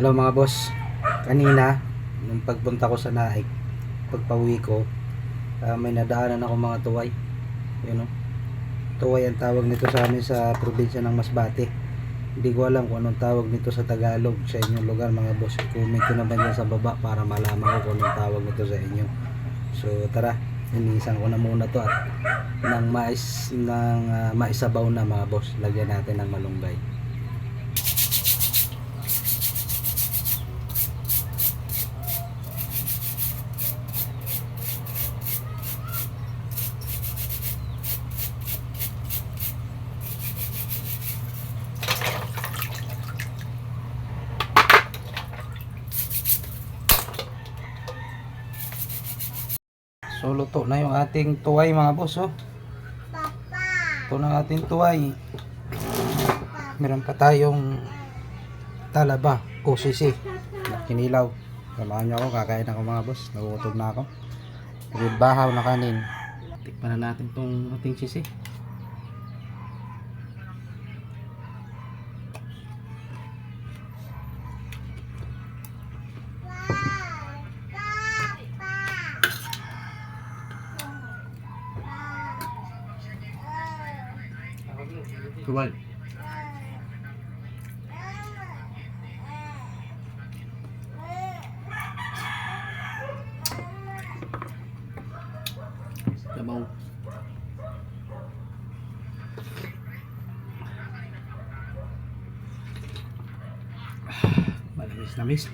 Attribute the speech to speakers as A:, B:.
A: Hello mga boss. Kanina, nung pagpunta ko sa Naik, pagpauwi ko, may nadaanan ako mga tuway. Yun o. Tuway ang tawag nito sa amin sa probinsya ng Masbate. Hindi ko alam kung anong tawag nito sa Tagalog sa inyong lugar mga boss. Comment ko naman yan sa baba para malaman ko kung anong tawag nito sa inyo. So tara, inisan ko na muna to at maisabaw na mga boss. Lagyan natin ng malunggay. So luto na yung ating tuway mga boss oh. Ito na ating tuway. Meron pa tayong talaba o sisi na kinilaw. Samahan nyo ako, kakain ako mga boss. Nagutom na ako. With bahaw na kanin. Tikman na natin itong ating sisi. Tuwal. Sabaw. Malinis na miss.